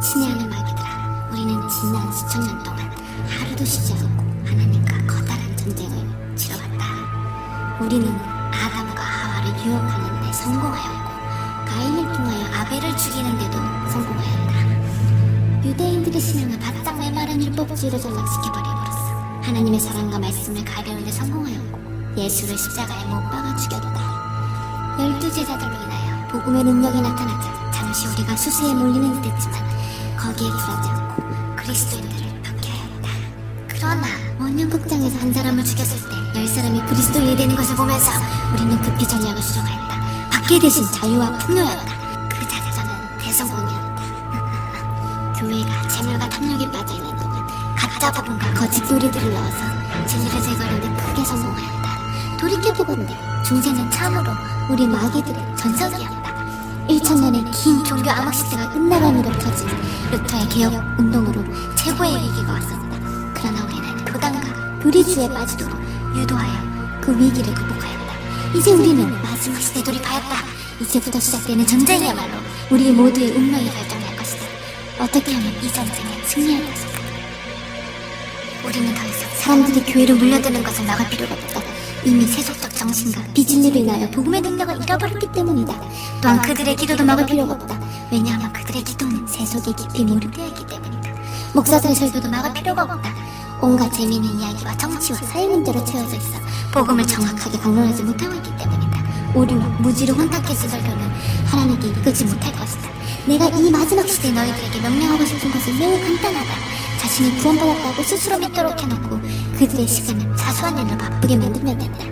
친히 하는 말이더라. 우리는 지난 수천 년 동안 하루도 쉬지 않고 하나님과 커다란 전쟁을 치러왔다. 우리는 아담과 하와를 유혹하는 데 성공하였고 가인을 통하여 아벨을 죽이는 데도 성공하였다. 유대인들의 신앙을 바짝 메마른 율법주의로 전락시켜버림으로써 하나님의 사랑과 말씀을 가려는 데 성공하였고 예수를 십자가에 못 박아 죽였다. 12제자들로 인하여 복음의 능력이 나타나자 잠시 우리가 수세에 몰리는 듯했지만 거기에 굴하지 않고 그리스도인들을 받게 하였다. 그러나 원년극장에서 한 사람을 죽였을 때 10사람이 그리스도인이 되는 것을 보면서 우리는 급히 전략을 수정하였다. 받게 되신 자유와 풍요였다. 그 작전은 대성공이었다. 교회가 재물과 탐욕에 빠져있는 동안 가짜 복음과 거짓 교리들을 넣어서 진리를 제거하는 데 크게 성공하였다. 돌이켜보건대 중세는 참으로 우리 마귀들의 전성기였다. 1000년의 긴 종교 암흑 시대가 끝나가느라 펴진 루터의 개혁 운동으로 최고의 위기가 왔었다. 그러나 우리는 교단과 교리주의에 빠지도록 유도하여 그 위기를 극복하였다. 이제 우리는 마지막 시대에 돌입하였다. 이제부터 시작되는 전쟁이야말로 우리 모두의 운명이 결정될 것이다. 어떻게 하면 이 전쟁에 승리할 것일까? 우리는 더 이상 사람들이 교회로 물려드는 것을 막을 필요가 없다. 이미 세속적 정신과 비진리로 인하여 복음의 능력을 잃어버렸기 때문이다. 또한 그들의 기도도 막을 필요가 없다. 왜냐하면 그들의 기도는 세속에 깊이 몰입되어 있기 때문이다. 목사들의 설교도 막을 필요가 없다. 온갖 재미있는 이야기와 정치와 사회 문제로 채워져 있어 복음을 정확하게 강론하지 못하고 있기 때문이다. 오류와 무지로 혼탁해진 설교는 하나님께 이끌지 못할 것이다. 내가 이 마지막 시대에 너희들에게 명령하고 싶은 것은 매우 간단하다. 자신이 구원받았다고 스스로 믿도록 해놓고 그들의 시간을 사소한 일로 바쁘게 만들면 된다.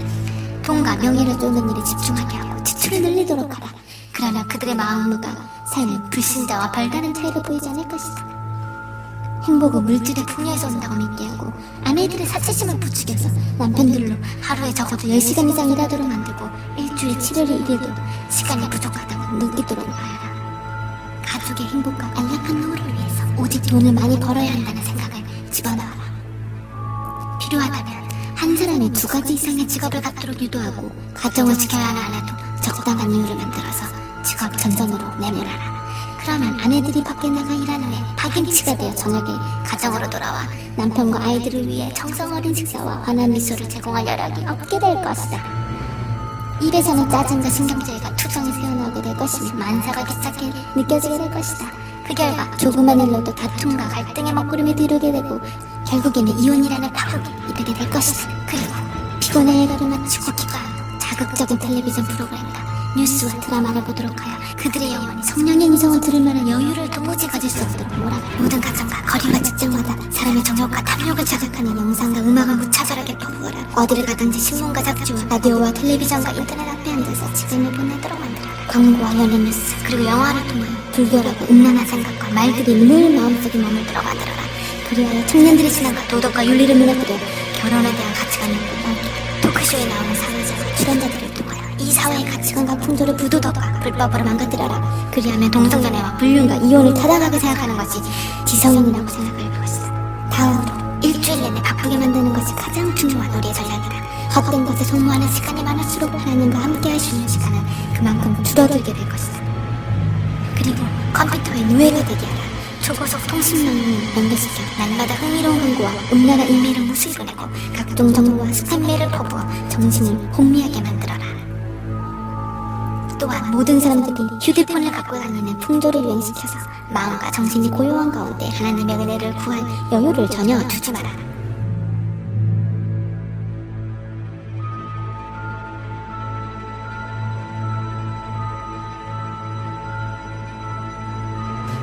돈과 명예를 쫓는 일에 집중하게 하고 지출을 늘리도록 하라. 그러면 그들의 마음과 삶은 불신자와 별다른 차이가 보이지 않을 것이다. 행복은 물질의 풍요에서 온다고 믿게 하고 아내들의 사치심을 부추겨서 남편들로 하루에 적어도 10시간 이상 일하도록 만들고 일주일에 7일을 일해도 시간이 부족하다고 느끼도록 하여라. 가족의 행복과 안락한 노후를 위해서 오직 돈을 많이 벌어야 한다는 생각을 집어넣어라. 필요하다면 한 사람이 2가지 이상의 직업을 갖도록 유도하고 가정을 지켜야 하나 안 해도 적당한 이유를 만들어서 직업 전전으로 내몰아라. 그러면 아내들이 밖에 나가 일한 후에 파김치가 되어 저녁에 가정으로 돌아와 남편과 아이들을 위해 정성 어린 식사와 환한 미소를 제공할 여력이 없게 될 것이다. 입에서는 짜증과 신경질과 투정이 새어나오게 될 것이며 만사가 귀찮게 느껴지게 될 것이다. 그 결과 조그만 일로도 다툼과 갈등의 먹구름에 들게 되고 결국에는 이혼이라는 파국에 이르게 될 것이다. 그리고 피곤의 일과를 마치고 기과하고 자극적인 텔레비전 프로그램과 뉴스와 드라마를 보도록 하여 그들의 영혼이 성령의 음성을 들을 만한 여유를 도무지 가질 수 없도록 몰아가 모든 가정과 거리와 직장마다 사람의 정욕과 탐욕을 자극하는 영상과 음악을 무차별하게 퍼부어라. 어디를 가든지 신문과 잡지와 라디오와 텔레비전과 인터넷 앞에 앉아서 시간을 보내도록 만들어라. 광고와 연예 뉴스 그리고 영화를 통하여 불결하고 음란한 생각과 말들이 늘 마음속에 머물도록 만들어라. 그리하여 청년들의 신앙과 도덕과 윤리를 무너뜨려 결혼에 대한 가치관을 묻어버리고 토크쇼에 나오는 사회자와 출연자들을 통하여 이 사회의 가치관과 풍조를 부도덕과 불법으로 망가뜨려라. 그리하면 동성연애와 불륜과 이혼을 타당하게 생각하는 것이 지성인이라고 생각할 것이다. 다음으로 일주일 내내 바쁘게 만드는 것이 가장 중요한 우리의 전략이다. 헛된 것에 소모하는 시간이 많을수록 하나님과 함께 할 수 있는 시간은 그만큼 줄어들게 될 것이다. 그리고 컴퓨터의 노예가 되게 하라. 초고속 통신망을 연결시켜 날마다 흥미로운 광고와 음란한 이메일을 무수히로 내고 각종 정보와 스팸메일을 퍼부어 정신을 혼미하게 만들어라. 또한 모든 사람들이 휴대폰을 갖고 다니는 풍조를 유행시켜서 마음과 정신이 고요한 가운데 하나님의 은혜를 구할 여유를 전혀 두지 마라.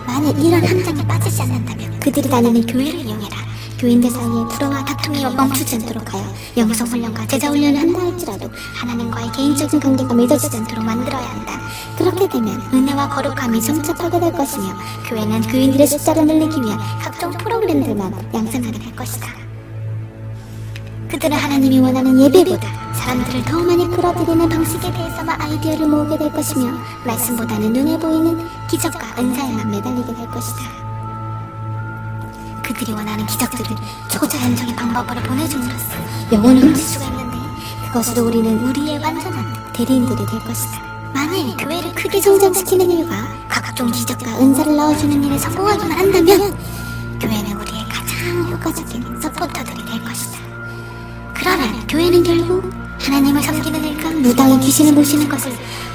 만일 이런 함정에 빠지지 않는다면 그들이 다니는 교회를 이용해라. 교인들 사이에 불화와 다툼이 멈추지 않도록 하여 영성훈련과 제자훈련을 한다 할지라도 하나님과의 개인적인 관계가 맺어지지 않도록 만들어야 한다. 그렇게 되면 은혜와 거룩함이 점차 파괴될 것이며 교회는 교인들의 숫자를 늘리기 위한 각종 프로그램들만 양성하게 될 것이다. 그들은 하나님이 원하는 예배보다 사람들을 더 많이 끌어들이는 방식에 대해서만 아이디어를 모으게 될 것이며 말씀보다는 눈에 보이는 기적과 은사에만 매달리게 될 것이다. 그들이 원하는 기적들을 초자연적인 방법으로 보내줌으로써 영혼을 훔칠 수가 있는데 그것으로 우리는 우리의 완전한 대리인들이 될 것이다. 만일 교회를 크게 성장시키는 이유가 각종 각종 기적과 은사를 넣어주는 일에 성공하기만 한다면 교회는 우리의 가장 효과적인 서포터들이 될 것이다. 그러면 교회는 결국 하나님을 섬기는 일과 무당이 귀신을 모시는 것을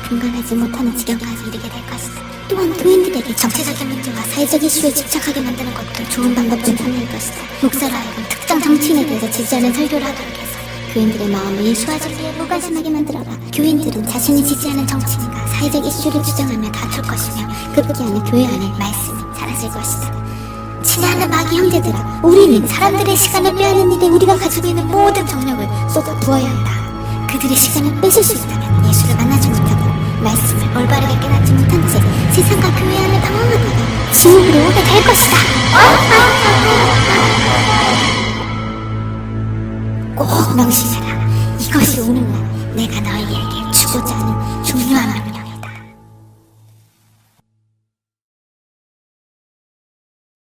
분간하지 못하는 지경까지 이르게 될 것이다. 또한 교인들에게 정치적인 문제와 사회적 이슈에 집착하게 만드는 것도 좋은 방법 중 하나일 것이다. 목사로 하여금 특정 정치인에 대해서 지지하는 설교를 하도록 해서 교인들의 마음을 예수와 진리에 무관심하게 만들어라. 교인들은 자신이 지지하는 정치인과 사회적 이슈를 주장하며 다툴 것이며 급기야는 교회 안에 말씀이 사라질 것이다. 친애하는 마귀 형제들아, 우리는 사람들의 시간을 빼앗는 일에 우리가 가지고 있는 모든 정력을 쏟아 부어야 한다. 그들의 시간을 뺏을 수 있다면 예수를 만나지 못하고 말씀을 올바르게 깨닫지 못한 채 세상과 교회 안을 방황하다가 지옥으로 오게 될 것이다. 꼭 명심해라. 이것이 오늘날 내가 너희에게 주고자 하는